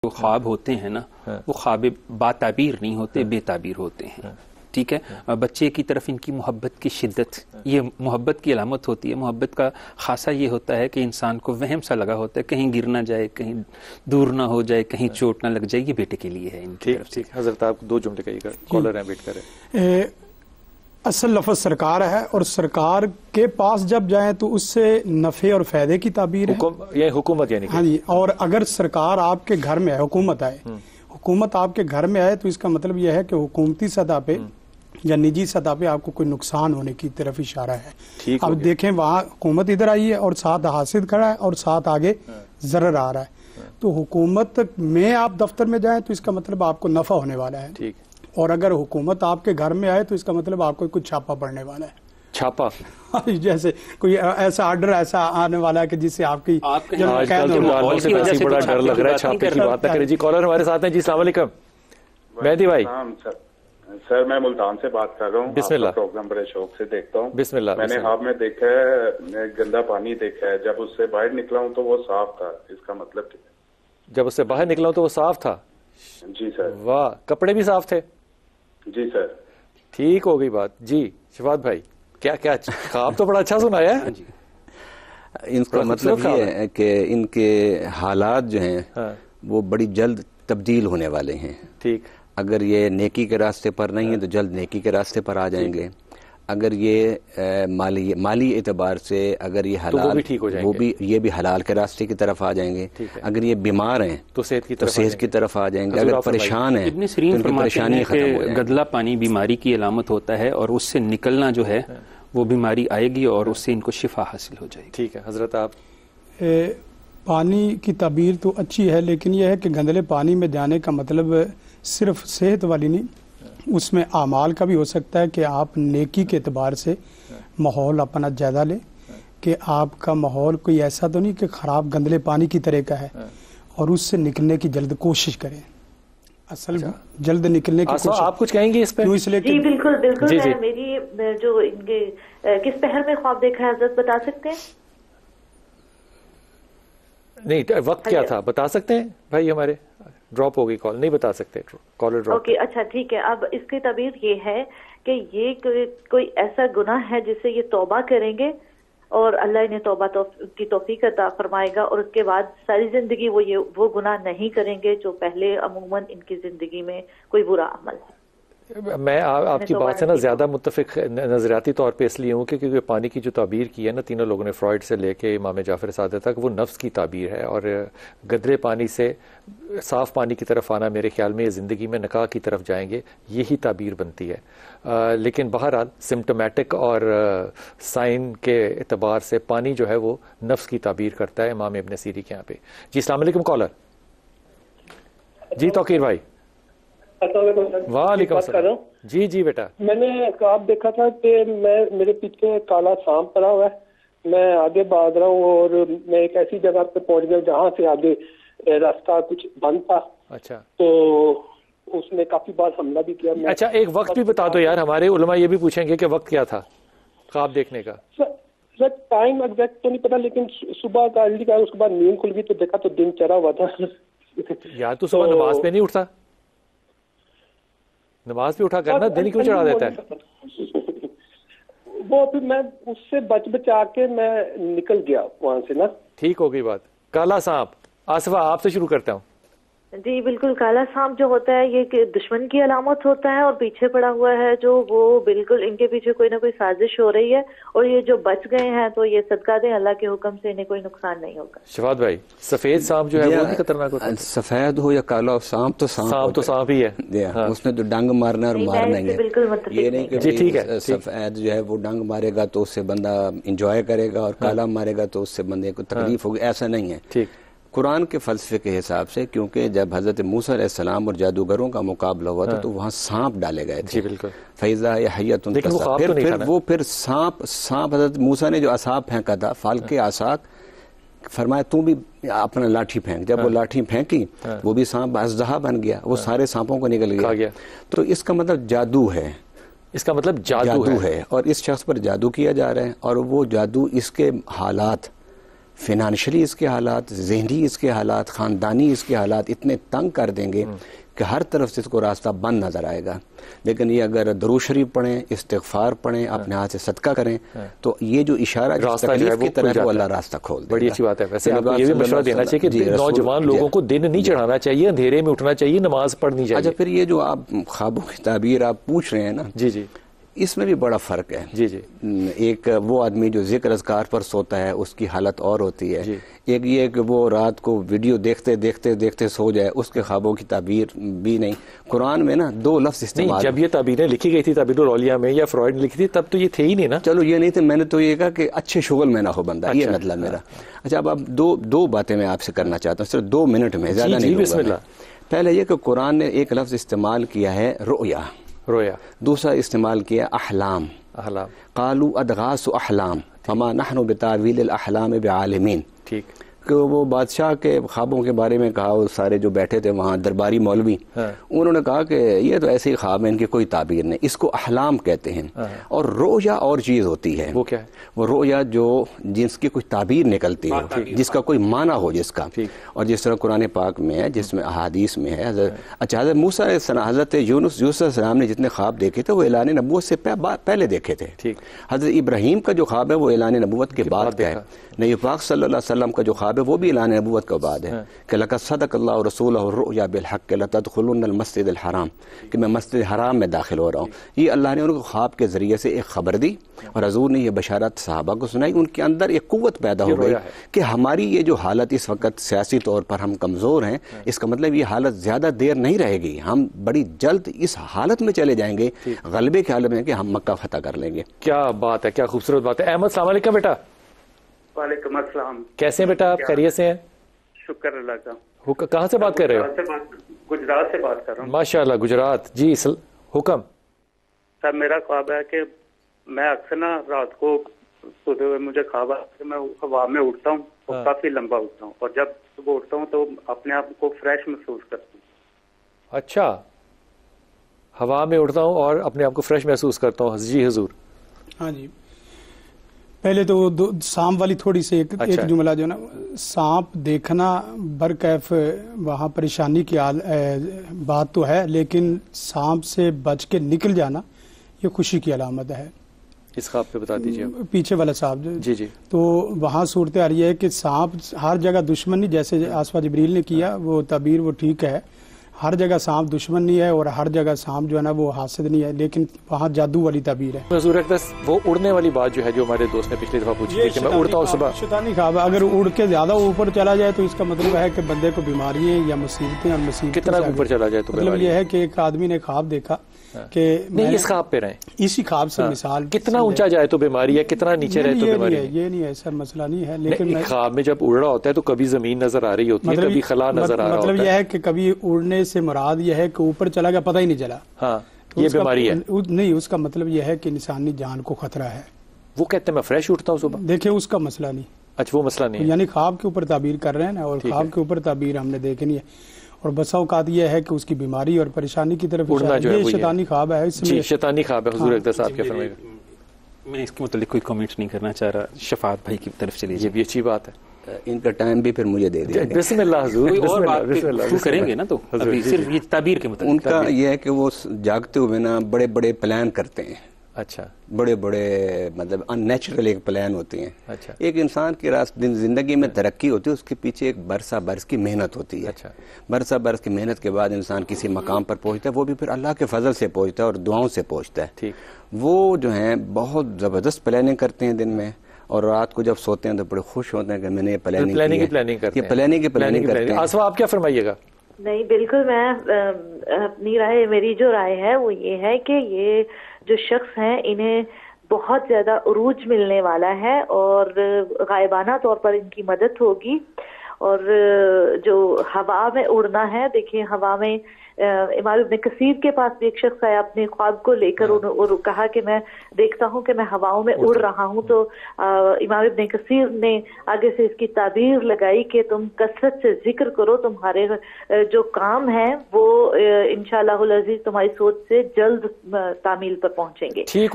جو خواب ہوتے ہیں نا وہ خواب باتعبیر نہیں ہوتے، بے تعبیر ہوتے ہیں. ٹھیک ہے، بچے کی طرف ان کی محبت کی شدت یہ محبت کی علامت ہوتی ہے. محبت کا خاصہ یہ ہوتا ہے کہ انسان کو وہم سا لگا ہوتا ہے کہیں گر نہ جائے، کہیں دور نہ ہو جائے، کہیں چوٹ نہ لگ جائے. یہ بیٹے کے لیے ہے ان کی طرف سے. حضرت آپ 2 جملے کہیے گا، کالر ہیں ویٹ کریں. اصل لفظ سرکار ہے، اور سرکار کے پاس جب جائیں تو اس سے نفع اور فائدے کی تعبیر ہے. یہ حکومت یعنی ہاں جی. اور اگر سرکار آپ کے گھر میں ہے، حکومت آپ کے گھر میں آئے تو اس کا مطلب یہ ہے کہ حکومتی سطح پہ یا نجی سطح پہ آپ کو کوئی نقصان ہونے کی طرف اشارہ ہے. اب دیکھیں وہاں حکومت ادھر آئی ہے اور ساتھ حاسد کھڑا ہے اور ساتھ آگے ضرر آ رہا ہے. تو حکومت میں آپ دفتر میں جائیں تو اس کا مطلب آپ کو نفع ہونے والا ہے. اور اگر حکومت آپ کے گھر میں آئے تو اس کا مطلب آپ کو کچھ چھاپا پڑنے والا ہے. چھاپا جیسے کوئی ایسا آرڈر ایسا آنے والا ہے کہ جس سے آپ کی بڑا ڈر لگ رہا ہے. چھاپے کی بات نہ کریں جی. کالر ہمارے ساتھ ہیں جی. السلام علیکم مہدی بھائی. سر میں ملتان سے بات کر رہا ہوں. بسم اللہ. پروگرام بڑے شوق سے دیکھتا ہوں. بسم اللہ. میں نے خواب میں دیکھا ہے گندا پانی دیکھا ہے، جب اس سے باہر نکلا ہوں تو وہ صاف تھا. اس کا مطلب کیا ہے؟ جب اس سے باہر نکلا ہوں تو وہ صاف تھا. جی سر. واہ، کپڑے بھی صاف تھے. جی سر. ٹھیک ہو گئی بات. جی شفاعت بھائی کیا خواب تو بڑا اچھا سنایا ہے. ان کا مطلب یہ ہے کہ ان کے حالات جو ہیں وہ بڑی جلد تبدیل ہونے والے ہیں. ٹھیک. اگر یہ نیکی کے راستے پر نہیں ہیں تو جلد نیکی کے راستے پر آ جائیں گے. اگر یہ مالی اعتبار سے اگر یہ حلال وہ بھی یہ بھی حلال کے راستے کی طرف آ جائیں گے. اگر یہ بیمار ہیں تو صحت کی طرف آ جائیں گے. اگر پریشان ہیں ابن سیرین فرماتے ہیں کہ گدلا پانی بیماری کی علامت ہوتا ہے اور اس سے نکلنا جو ہے وہ بیماری آئے گی اور اس سے ان کو شفا حاصل ہو جائے گی. ٹھیک ہے حضرت آپ. پانی کی تعبیر تو اچھی ہے، لیکن یہ ہے کہ گندلے پانی میں جانے کا مطلب صرف صحت والی نہیں، اس میں اعمال کا بھی ہو سکتا ہے کہ آپ نیکی کے اعتبار سے ماحول اپنا جائزہ لیں کہ آپ کا ماحول کوئی ایسا تو نہیں کہ خراب گندلے پانی کی طرح کا ہے، اور اس سے نکلنے کی جلد کوشش کریں. اصل جلد نکلنے کی کوشش. آپ کچھ کہیں گے اس پہ؟ جی بالکل. میری جو ان کے کس پہر میں خواب دیکھا ہے حضرت بتا سکتے ہیں؟ نہیں وقت کیا تھا بتا سکتے ہیں بھائی؟ ہمارے ڈراپ ہو گئی کال، نہیں بتا سکتے. Collar drop. اوکے اچھا ٹھیک ہے. اب اس کی تعبیر یہ ہے کہ یہ کوئی ایسا گناہ ہے جس سے یہ توبہ کریں گے اور اللہ انہیں توبہ کی توفیق عطا فرمائے گا، اور اس کے بعد ساری زندگی وہ گناہ نہیں کریں گے جو پہلے عموماً ان کی زندگی میں کوئی برا عمل ہے. میں آپ کی بات سے نا زیادہ متفق نظریاتی طور پہ اس لیے ہوں کہ کیونکہ پانی کی جو تعبیر کی ہے نا تینوں لوگوں نے، فرائڈ سے لے کے امام جعفر صادق تک، وہ نفس کی تعبیر ہے. اور گدرے پانی سے صاف پانی کی طرف آنا میرے خیال میں زندگی میں نکاح کی طرف جائیں گے، یہی تعبیر بنتی ہے. لیکن بہرحال سمٹومیٹک اور سائن کے اعتبار سے پانی جو ہے وہ نفس کی تعبیر کرتا ہے امام ابن سیری کے یہاں پہ. جی السلام علیکم کالر. جی توقیر بھائی. وعلیکم السلام. جی بیٹا. میں نے خواب دیکھا تھا کہ میرے پیچھے کالا سانپ پڑا ہوا ہے، میں آگے بھاگ رہا ہوں اور میں ایک ایسی جگہ پہ پہنچ گیا جہاں سے آگے راستہ کچھ بند تھا. اچھا. تو اس نے کافی بار حملہ بھی کیا. اچھا ایک وقت بھی بتا دو یار، ہمارے علماء یہ بھی پوچھیں گے کہ وقت کیا تھا خواب دیکھنے کا. سر ٹائم ایگزیکٹ تو نہیں پتا، لیکن صبح کا ارلی کا اس کے بعد نیند کھل گئی تو دیکھا تو دن چڑھا ہوا تھا. یار تو صبح نماز پہ نہیں اٹھتا؟ نماز بھی اٹھا کرنا، دن کیوں چڑھا دیتا ہے؟ وہ پھر میں اس سے بچا کے میں نکل گیا وہاں سے نا. ٹھیک ہو گئی بات. کالا سانپ. آصفہ آپ سے شروع کرتا ہوں. جی بالکل. کالا سانپ جو ہوتا ہے یہ دشمن کی علامت ہوتا ہے اور پیچھے پڑا ہوا ہے جو وہ بالکل ان کے پیچھے کوئی نہ کوئی سازش ہو رہی ہے، اور یہ جو بچ گئے ہیں تو یہ صدقہ دیں اللہ کے حکم سے، انہیں کوئی نقصان نہیں ہوگا. شفاعت بھائی سفید سانپ جو ہے وہ بھی خطرناک ہوتا ہے؟ سفید ہو یا کالا، سانپ تو سانپ ہی ہے. اس نے تو ڈنگ مارنا اور مارنا ہی ہے. بالکل مطلب یہ نہیں کہ سفید جو ہے وہ ڈنگ مارے گا تو اس سے بندہ انجوائے کرے گا اور کالا مارے گا تو اس سے بندے کو تکلیف ہوگی، ایسا نہیں ہے. ٹھیک. قرآن کے فلسفے کے حساب سے کیونکہ جب حضرت موسیٰ علیہ السلام اور جادوگروں کا مقابلہ ہوا تھا تو وہاں سانپ ڈالے گئے تھے. فیضا یا حیۃ پھر سانپ حضرت موسیٰ نے جو عصا پھینکا تھا فالق عصاک، فرمایا تو بھی اپنا لاٹھی پھینک. جب وہ لاٹھی پھینکی وہ بھی سانپ اژدہا بن گیا، وہ سارے سانپوں کو نکل گیا. تو اس کا مطلب جادو ہے. اس کا مطلب جادو ہے اور اس شخص پر جادو کیا جا رہا ہے، اور وہ جادو اس کے حالات فائنانشلی اس کے حالات، ذہنی اس کے حالات، خاندانی اس کے حالات اتنے تنگ کر دیں گے کہ ہر طرف سے اس کو راستہ بند نظر آئے گا. لیکن یہ اگر درود شریف پڑھیں، استغفار پڑھیں، اپنے ہاتھ سے صدقہ کریں تو یہ جو اشارہ تکلیف کی طرح وہ اللہ راستہ کھول دے. بڑی اچھی بات ہے. ویسے آپ کو یہ بھی مشورہ دینا چاہیے کہ نوجوان لوگوں کو دن نہیں چڑھانا چاہیے، اندھیرے میں اٹھنا چاہیے، نماز پڑھنی چاہیے. اچھا، پھر یہ جو آپ خوابوں کی تعبیر آپ پوچھ رہے ہیں نا، جی جی، اس میں بھی بڑا فرق ہے. جی جی، ایک وہ آدمی جو ذکر اذکار پر سوتا ہے اس کی حالت اور ہوتی ہے. ایک یہ کہ وہ رات کو ویڈیو دیکھتے دیکھتے دیکھتے سو جائے، اس کے خوابوں کی تعبیر بھی نہیں. قرآن میں نا 2 لفظ استعمال. جب یہ تعبیریں لکھی گئی تھی تعبیر الاولیاء میں یا فرائڈ نے لکھی تھی تب تو یہ تھے ہی نہیں نا. چلو یہ نہیں تھے، میں نے تو یہ کہا کہ اچھے شغل میں نہ ہو بندہ، یہ مطلب میرا. اچھا، اب دو باتیں میں آپ سے کرنا چاہتا ہوں، صرف 2 منٹ میں، زیادہ نہیں. بسم اللہ. پہلے یہ کہ قرآن نے ایک لفظ استعمال کیا ہے رؤیا، دوسرا استعمال کیا احلام. قالوا ادغاث احلام فما نحن بتاویل الاحلام بعالمین. ٹھیک، کہ وہ بادشاہ کے خوابوں کے بارے میں کہا، وہ سارے جو بیٹھے تھے وہاں درباری مولوی، انہوں نے کہا کہ یہ تو ایسے ہی خواب ہیں، ان کی کوئی تعبیر نہیں. اس کو احلام کہتے ہیں. اور رؤیا اور چیز ہوتی ہے. وہ کیا ہے؟ وہ رؤیا جو جس کی کوئی تعبیر نکلتی ہو، جس کا کوئی معنی ہو جس کا. اور جس طرح قرآن پاک میں ہے، جس میں احادیث میں ہے. اچھا، حضرت موسیٰ حضرت یونس علیہ السلام نے جتنے خواب دیکھے تھے وہ اعلان نبوت سے پہلے دیکھے تھے. حضرت ابراہیم کا جو خواب ہے وہ اعلان نبوت کے بعد کا ہے. نبی پاک صلی اللہ علیہ وسلم کا جو خواب ہے وہ بھی اعلان نبوت کا بعد ہے کہ لقد صدق اللہ رسولہ الرؤیا بالحق لتدخلن المسجد الحرام، کہ میں مسجد حرام میں داخل ہو رہا ہوں. یہ اللہ نے ان کو خواب کے ذریعے سے ایک خبر دی اور حضور نے یہ بشارت صحابہ کو سنائی. ان کے اندر ایک قوت پیدا ہو گئی کہ ہماری یہ جو حالت اس وقت سیاسی طور پر ہم کمزور ہیں، اس کا مطلب یہ حالت زیادہ دیر نہیں رہے گی، ہم بڑی جلد اس حالت میں چلے جائیں گے، غلبے کے حالت میں کہ ہم مکہ فتح کر لیں گے. کیا بات ہے، کیا خوبصورت بات ہے. احمد السلام علیکم بیٹا. وعلیکم السلام. کیسے ہیں بیٹا آپ؟ خیریت سے ہیں؟ شکر اللہ کا. کہاں سے بات کر رہے ہو؟ گجرات سے بات کر رہا ہوں. ماشاء اللہ، گجرات. جی حکم. سر میرا خواب ہے کہ میں اکثر نا رات کو سوتے ہوئے مجھے خواب ہے کہ میں ہوا میں اڑتا ہوں اور کافی لمبا اڑتا ہوں، اور جب صبح اٹھتا ہوں تو اپنے آپ کو فریش محسوس کرتا ہوں. اچھا، ہوا میں اڑتا ہوں اور اپنے آپ کو فریش محسوس کرتا ہوں. جی حضور. ہاں جی، پہلے تو سانپ والی تھوڑی سی ایک جملہ جو نا، سانپ دیکھنا برکیف وہاں پریشانی کی بات تو ہے، لیکن سانپ سے بچ کے نکل جانا یہ خوشی کی علامت ہے. اس خواب پہ بتا دیجیے. پیچھے والا صاحب جی جی، تو وہاں صورت آ رہی ہے کہ سانپ ہر جگہ دشمن نہیں، جیسے آسفا جبریل نے کیا وہ تعبیر وہ ٹھیک ہے، ہر جگہ سانپ دشمن نہیں ہے اور ہر جگہ سانپ جو ہے نا وہ حاسد نہیں ہے، لیکن وہاں جادو والی تعبیر ہے. حضور اقدس وہ اڑنے والی بات جو ہے جو ہمارے دوست نے پچھلی دفعہ پوچھی تھی کہ میں اڑتا ہوں صبح، شیطانی خواب. اگر اڑ کے زیادہ اوپر چلا جائے تو اس کا مطلب ہے کہ بندے کو بیماریاں یا مصیبتیں اور مصیبتیں. کتنا اوپر چلا جائے تو مطلب یہ ہے کہ ایک آدمی نے خواب دیکھا کہ نہیں اس خواب پہ رہیں، اسی خواب سے مثال کتنا اونچا جائے تو بیماری ہے، کتنا نیچے رہے تو بیماری ہے. یہ نہیں ہے سر، مسئلہ نہیں ہے. لیکن خواب میں جب اڑ رہا ہوتا ہے تو کبھی زمین نظر آ رہی ہوتی ہے، کبھی خلا نظر آ رہا ہوتا ہے. مطلب یہ ہے کہ کبھی اڑنے سے مراد یہ ہے کہ اوپر چلا گیا پتہ ہی نہیں چلا. ہاں، یہ بیماری ہے نہیں. اس کا مطلب یہ ہے کہ انسانی جان کو خطرہ ہے. وہ کہتے ہیں میں فریش اٹھتا ہوں صبح. دیکھیں اس کا مسئلہ نہیں. اچھا، وہ مسئلہ نہیں، یعنی خواب کے اوپر تعبیر کر رہے ہیں نا، اور خواب کے اوپر تعبیر ہم نے دیکھنی ہے. اور بسا اوقات یہ ہے کہ اس کی بیماری اور پریشانی کی طرف یہ شیطانی خواب ہے. اس میں شیطانی خواب ہے. حضور اقدس صاحب کیا فرمائے گا؟ میں اس کے متعلق کوئی کمنٹ نہیں کرنا چاہ رہا. شفاعت بھائی کی طرف چلیے. یہ بھی اچھی بات ہے. ان کا ٹائم بھی پھر مجھے دے دیا. بسم اللہ حضور. بسم اللہ کریں گے نا، تو ابھی صرف یہ تعبیر کے متعلق ان کا یہ ہے کہ وہ جاگتے ہوئے نا بڑے بڑے پلان کرتے ہیں. اچھا، بڑے بڑے مطلب ان نیچرل ایک پلان ہوتے ہیں. اچھا، ایک انسان کی زندگی میں ترقی ہوتی ہے، اس کے پیچھے ایک برسہ برس کی محنت ہوتی ہے. اچھا، برسہ برس کی محنت کے بعد انسان کسی مقام پر پہنچتا ہے، وہ بھی پھر اللہ کے فضل سے پہنچتا ہے اور دعاؤں سے پہنچتا ہے. ٹھیک. وہ جو ہیں بہت زبردست پلاننگ کرتے ہیں دن میں، اور رات کو جب سوتے ہیں تو بڑے خوش ہوتے ہیں کہ میں نے یہ پلاننگ کرتے ہیں. آسفا آپ کیا فرمائیے گا؟ نہیں بالکل، میں اپنی رائے، میری جو رائے ہے وہ یہ ہے کہ یہ جو شخص ہیں انہیں بہت زیادہ عروج ملنے والا ہے اور غائبانہ طور پر ان کی مدد ہوگی. اور جو ہوا میں اڑنا ہے، دیکھیں ہوا میں امام ابن کثیر کے پاس بھی ایک شخص آیا اپنے خواب کو لے کر اور کہا کہ میں دیکھتا ہوں کہ میں ہواؤں میں اڑ رہا ہوں. تو امام ابن کثیر نے آگے سے اس کی تعبیر لگائی کہ تم کثرت سے ذکر کرو، تمہارے جو کام ہیں وہ انشاءاللہ العزیز تمہاری سوچ سے جلد تعمیل پر پہنچیں گے.